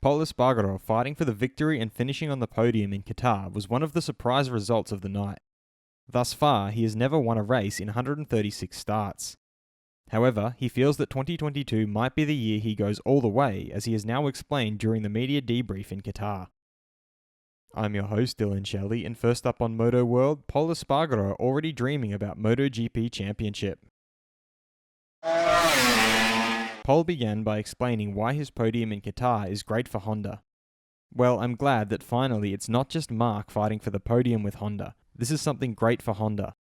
Pol Espargarò fighting for the victory and finishing on the podium in Qatar was one of the surprise results of the night. Thus far, he has never won a race in 136 starts. However, he feels that 2022 might be the year he goes all the way, as he has now explained during the media debrief in Qatar. I'm your host, Dillon Shelley, and first up on Moto World, Pol Espargarò already dreaming about MotoGP championship. Pol began by explaining why his podium in Qatar is great for Honda. Well, I'm glad that finally it's not just Marc fighting for the podium with Honda. This is something great for Honda.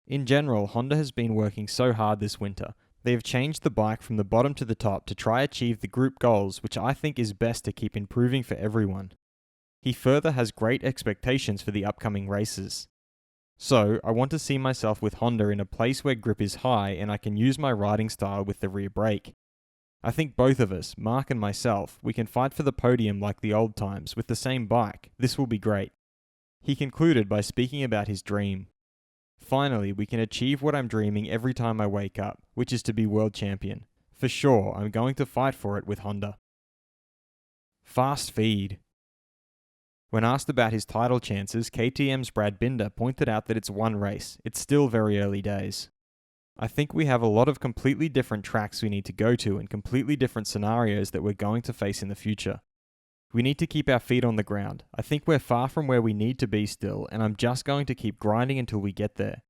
In general, Honda has been working so hard this winter. They have changed the bike from the bottom to the top to try achieve the group goals, which I think is best to keep improving for everyone. He further has great expectations for the upcoming races. So, I want to see myself with Honda in a place where grip is high and I can use my riding style with the rear brake. I think both of us, Marc and myself, we can fight for the podium like the old times with the same bike. This will be great. He concluded by speaking about his dream. Finally, we can achieve what I'm dreaming every time I wake up, which is to be world champion. For sure, I'm going to fight for it with Honda. Fast feed. When asked about his title chances, KTM's Brad Binder pointed out that it's one race. It's still very early days. I think we have a lot of completely different tracks we need to go to and completely different scenarios that we're going to face in the future. We need to keep our feet on the ground. I think we're far from where we need to be still, and I'm just going to keep grinding until we get there.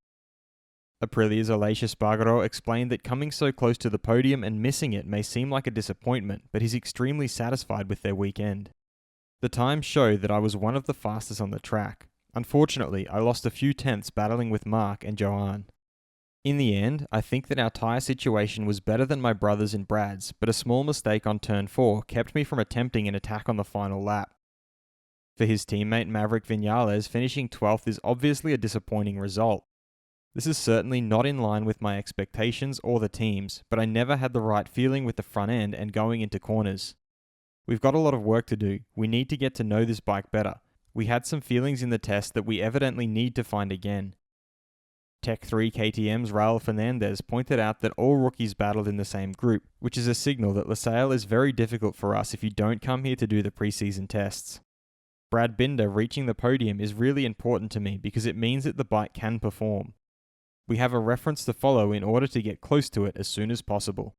Aprilia's Pol Espargarò explained that coming so close to the podium and missing it may seem like a disappointment, but he's extremely satisfied with their weekend. The times show that I was one of the fastest on the track. Unfortunately, I lost a few tenths battling with Marc and Joanne. In the end, I think that our tyre situation was better than my brother's and Brad's, but a small mistake on turn 4 kept me from attempting an attack on the final lap. For his teammate Maverick Vinales, finishing 12th is obviously a disappointing result. This is certainly not in line with my expectations or the team's, but I never had the right feeling with the front end and going into corners. We've got a lot of work to do. We need to get to know this bike better. We had some feelings in the test that we evidently need to find again. Tech 3 KTM's Raul Fernandez pointed out that all rookies battled in the same group, which is a signal that Losail is very difficult for us if you don't come here to do the preseason tests. Brad Binder reaching the podium is really important to me because it means that the bike can perform. We have a reference to follow in order to get close to it as soon as possible.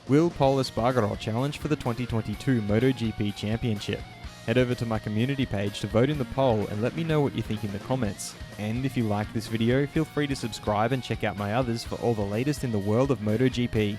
Will Pol Espargarò challenge for the 2022 MotoGP Championship? Head over to my community page to vote in the poll and let me know what you think in the comments. And if you like this video, feel free to subscribe and check out my others for all the latest in the world of MotoGP.